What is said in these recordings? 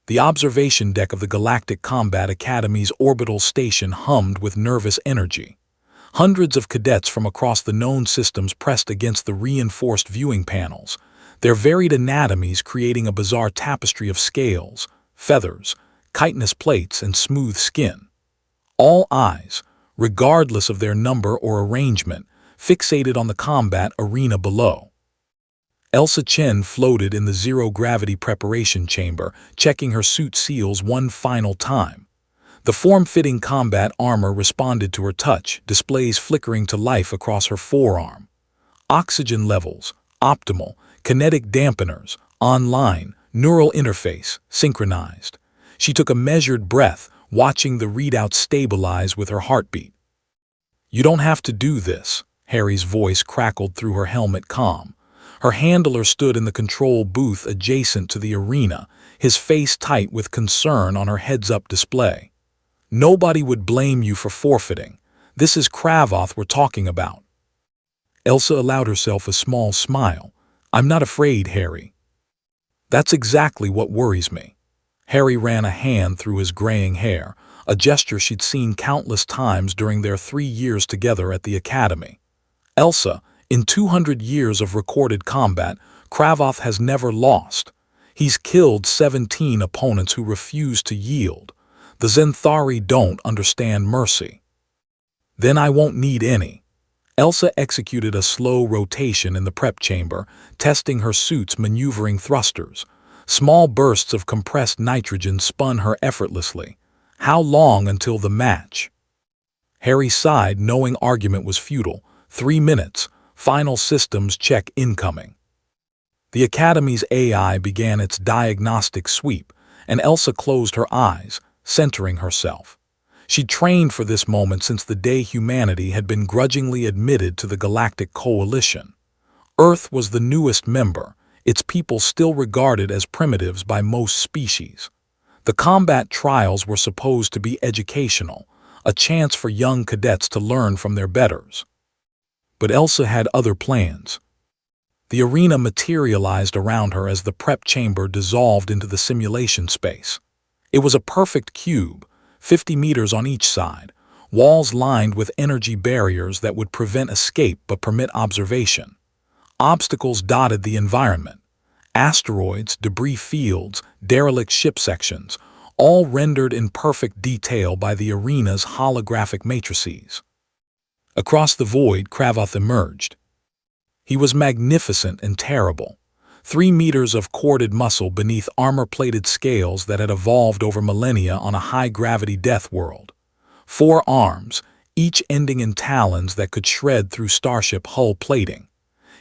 The observation deck of the Galactic Combat Academy's orbital station hummed with nervous energy. Hundreds of cadets from across the known systems pressed against the reinforced viewing panels, their varied anatomies creating a bizarre tapestry of scales, feathers, chitinous plates, and smooth skin. All eyes, regardless of their number or arrangement, fixated on the combat arena below. Elsa Chen floated in the zero-gravity preparation chamber, checking her suit seals one final time. The form-fitting combat armor responded to her touch, displays flickering to life across her forearm. Oxygen levels, optimal, kinetic dampeners, online, neural interface, synchronized. She took a measured breath, watching the readout stabilize with her heartbeat. "You don't have to do this," Harry's voice crackled through her helmet comm. Her handler stood in the control booth adjacent to the arena, his face tight with concern on her heads-up display. "Nobody would blame you for forfeiting. This is Kravoth we're talking about." Elsa allowed herself a small smile. "I'm not afraid, Harry." "That's exactly what worries me." Harry ran a hand through his graying hair, a gesture she'd seen countless times during their 3 years together at the academy. "Elsa, in 200 years of recorded combat, Kravoth has never lost. He's killed 17 opponents who refuse to yield. The Zenthari don't understand mercy." "Then I won't need any." Elsa executed a slow rotation in the prep chamber, testing her suit's maneuvering thrusters. Small bursts of compressed nitrogen spun her effortlessly. "How long until the match?" Harry sighed, knowing argument was futile. 3 minutes. Final systems check incoming. The Academy's AI began its diagnostic sweep, and Elsa closed her eyes, centering herself. She'd trained for this moment since the day humanity had been grudgingly admitted to the Galactic Coalition. Earth was the newest member, its people still regarded as primitives by most species. The combat trials were supposed to be educational, a chance for young cadets to learn from their betters. But Elsa had other plans. The arena materialized around her as the prep chamber dissolved into the simulation space. It was a perfect cube, 50 meters on each side, walls lined with energy barriers that would prevent escape but permit observation. Obstacles dotted the environment. Asteroids, debris fields, derelict ship sections, all rendered in perfect detail by the arena's holographic matrices. Across the void, Kravoth emerged. He was magnificent and terrible. 3 meters of corded muscle beneath armor-plated scales that had evolved over millennia on a high-gravity death world. 4 arms, each ending in talons that could shred through starship hull plating.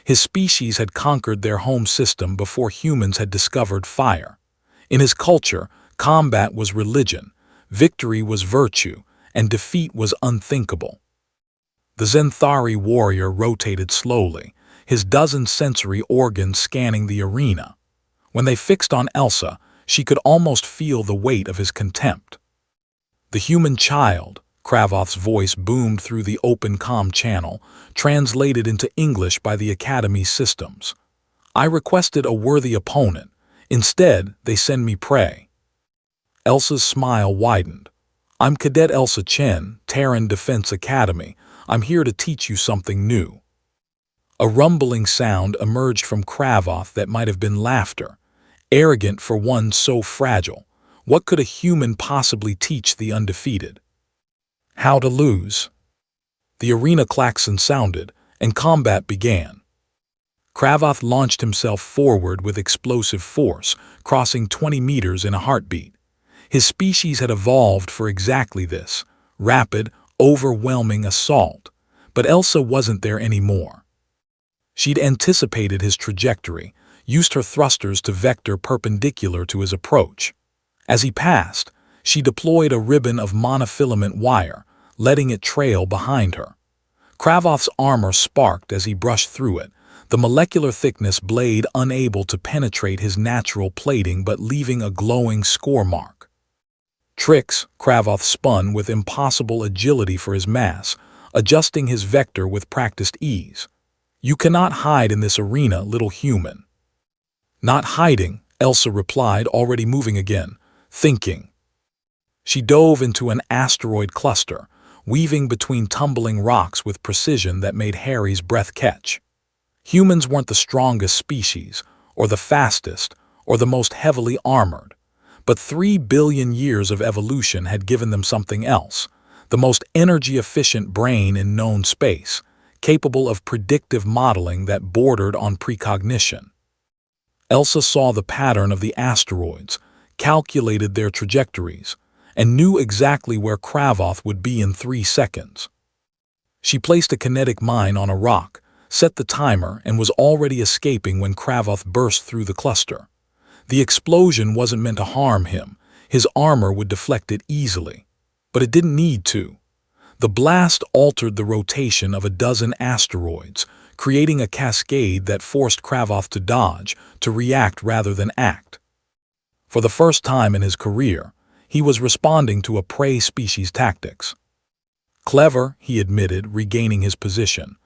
His species had conquered their home system before humans had discovered fire. In his culture, combat was religion, victory was virtue, and defeat was unthinkable. The Zenthari warrior rotated slowly, his dozen sensory organs scanning the arena. When they fixed on Elsa, she could almost feel the weight of his contempt. "The human child," Kravoth's voice boomed through the open comm channel, translated into English by the Academy's systems. "I requested a worthy opponent. Instead, they send me prey." Elsa's smile widened. "I'm Cadet Elsa Chen, Terran Defense Academy. I'm here to teach you something new." A rumbling sound emerged from Kravoth that might have been laughter. Arrogant for one so fragile. What could a human possibly teach the undefeated? How to lose. The arena klaxon sounded, and combat began. Kravoth launched himself forward with explosive force, crossing 20 meters in a heartbeat. His species had evolved for exactly this, rapid, overwhelming assault. But Elsa wasn't there anymore. She'd anticipated his trajectory, used her thrusters to vector perpendicular to his approach. As he passed, she deployed a ribbon of monofilament wire, letting it trail behind her. Kravoth's armor sparked as he brushed through it, the molecular thickness blade unable to penetrate his natural plating but leaving a glowing score mark. "Tricks," Kravoth spun with impossible agility for his mass, adjusting his vector with practiced ease. "You cannot hide in this arena, little human." "Not hiding," Elsa replied, already moving again. thinking. She dove into an asteroid cluster, weaving between tumbling rocks with precision that made Harry's breath catch. Humans weren't the strongest species, or the fastest, or the most heavily armored. But 3 billion years of evolution had given them something else, the most energy-efficient brain in known space, capable of predictive modeling that bordered on precognition. Elsa saw the pattern of the asteroids, calculated their trajectories, and knew exactly where Kravoth would be in 3 seconds. She placed a kinetic mine on a rock, set the timer, and was already escaping when Kravoth burst through the cluster. The explosion wasn't meant to harm him. His armor would deflect it easily. But it didn't need to. The blast altered the rotation of a dozen asteroids, creating a cascade that forced Kravoth to dodge, to react rather than act. For the first time in his career, he was responding to a prey species' tactics. Clever, he admitted, regaining his position.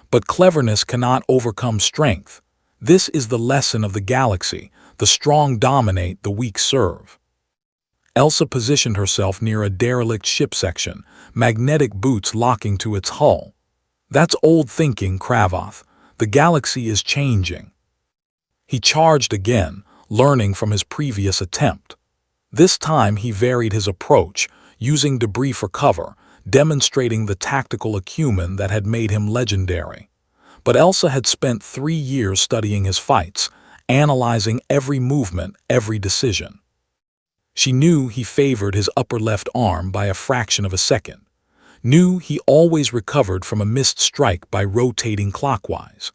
But cleverness cannot overcome strength. This is the lesson of the galaxy. The strong dominate, the weak serve. Elsa positioned herself near a derelict ship section, magnetic boots locking to its hull. That's old thinking, Kravoth. The galaxy is changing. He charged again, learning from his previous attempt. This time he varied his approach, using debris for cover, demonstrating the tactical acumen that had made him legendary. But Elsa had spent 3 years studying his fights, analyzing every movement, every decision. She knew he favored his upper left arm by a fraction of a second, knew he always recovered from a missed strike by rotating clockwise,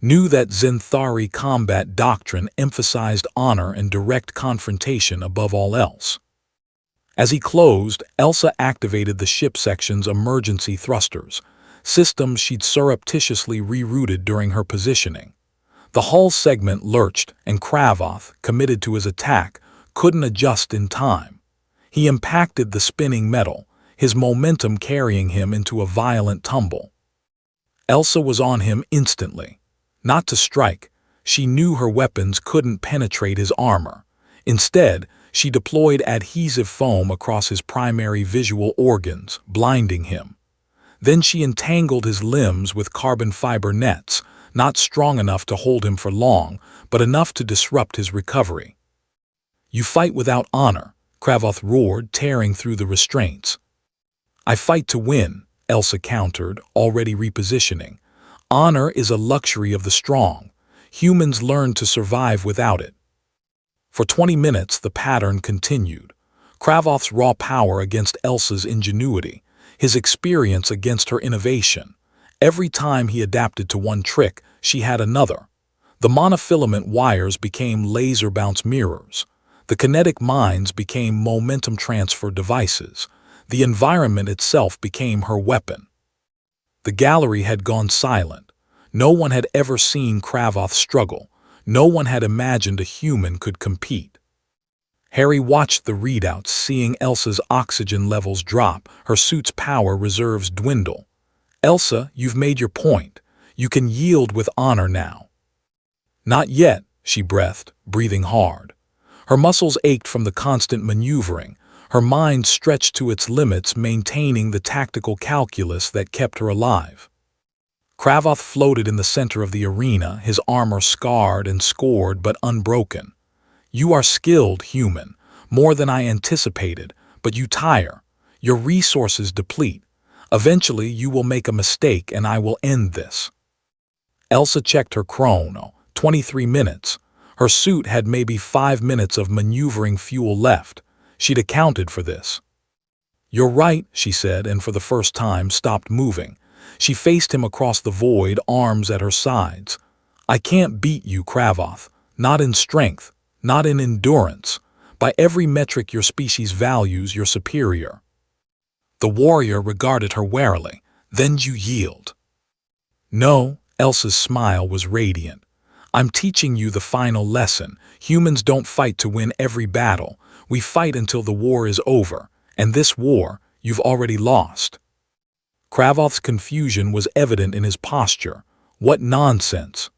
knew that Zenthari combat doctrine emphasized honor and direct confrontation above all else. As he closed, Elsa activated the ship section's emergency thrusters, systems she'd surreptitiously rerouted during her positioning. The hull segment lurched, and Kravoth, committed to his attack, couldn't adjust in time. He impacted the spinning metal, his momentum carrying him into a violent tumble. Elsa was on him instantly. Not to strike, she knew her weapons couldn't penetrate his armor. Instead, she deployed adhesive foam across his primary visual organs, blinding him. Then she entangled his limbs with carbon fiber nets, not strong enough to hold him for long, but enough to disrupt his recovery. "You fight without honor," Kravoth roared, tearing through the restraints. "I fight to win," Elsa countered, already repositioning. "Honor is a luxury of the strong. Humans learn to survive without it." For 20 minutes the pattern continued. Kravoth's raw power against Elsa's ingenuity, his experience against her innovation. Every time he adapted to one trick, she had another. The monofilament wires became laser-bounce mirrors. The kinetic mines became momentum transfer devices. The environment itself became her weapon. The gallery had gone silent. No one had ever seen Kravoth struggle. No one had imagined a human could compete. Harry watched the readouts, seeing Elsa's oxygen levels drop, her suit's power reserves dwindle. "Elsa, you've made your point. You can yield with honor now." "Not yet," she breathed, breathing hard. Her muscles ached from the constant maneuvering, her mind stretched to its limits, maintaining the tactical calculus that kept her alive. Kravoth floated in the center of the arena, his armor scarred and scored but unbroken. "You are skilled, human, more than I anticipated, but you tire. Your resources deplete. Eventually you will make a mistake and I will end this." Elsa checked her chrono, 23 minutes. Her suit had maybe 5 minutes of maneuvering fuel left. She'd accounted for this. "You're right," she said, and for the first time stopped moving. She faced him across the void, arms at her sides. "I can't beat you, Kravoth. Not in strength, not in endurance. By every metric your species values, you're superior." The warrior regarded her warily. "Then you yield." "No," Elsa's smile was radiant. "I'm teaching you the final lesson. Humans don't fight to win every battle. We fight until the war is over, and this war you've already lost." Kravoth's confusion was evident in his posture. What nonsense!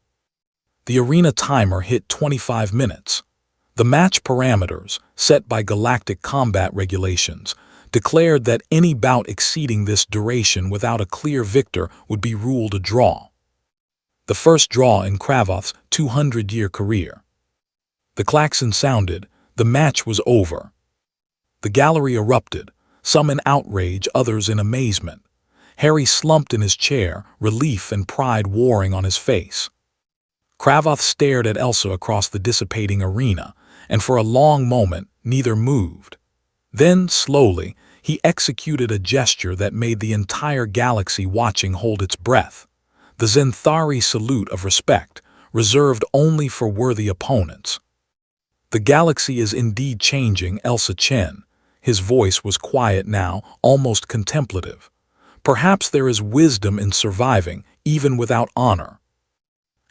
The arena timer hit 25 minutes. The match parameters, set by galactic combat regulations, declared that any bout exceeding this duration without a clear victor would be ruled a draw. The first draw in Kravoth's 200-year career. The klaxon sounded, the match was over. The gallery erupted, some in outrage, others in amazement. Harry slumped in his chair, relief and pride warring on his face. Kravoth stared at Elsa across the dissipating arena, and for a long moment neither moved. Then, slowly, he executed a gesture that made the entire galaxy watching hold its breath. The Zenthari salute of respect, reserved only for worthy opponents. The galaxy is indeed changing, Elsa Chen. His voice was quiet now, almost contemplative. Perhaps there is wisdom in surviving, even without honor.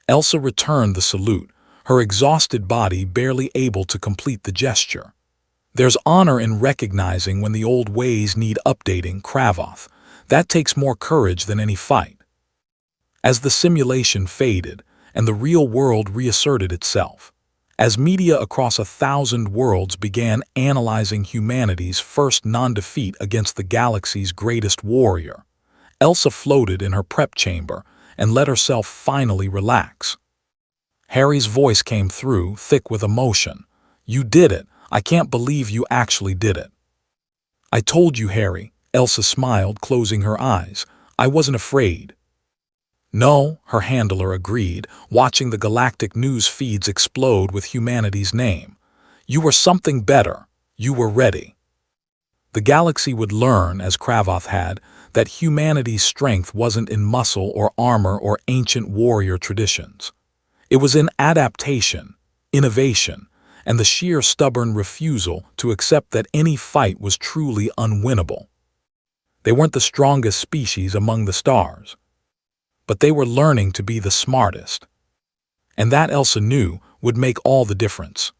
Elsa returned the salute, her exhausted body barely able to complete the gesture. There's honor in recognizing when the old ways need updating, Kravoth. That takes more courage than any fight. As the simulation faded, and the real world reasserted itself, as media across 1,000 worlds began analyzing humanity's first non-defeat against the galaxy's greatest warrior, Elsa floated in her prep chamber and let herself finally relax. Harry's voice came through, thick with emotion. "You did it. I can't believe you actually did it." "I told you, Harry," Elsa smiled, closing her eyes. "I wasn't afraid." "No," her handler agreed, watching the galactic news feeds explode with humanity's name. "You were something better. You were ready." The galaxy would learn, as Kravoth had, that humanity's strength wasn't in muscle or armor or ancient warrior traditions. It was in adaptation, innovation, and the sheer stubborn refusal to accept that any fight was truly unwinnable. They weren't the strongest species among the stars, but they were learning to be the smartest. And that, Elsa knew, would make all the difference.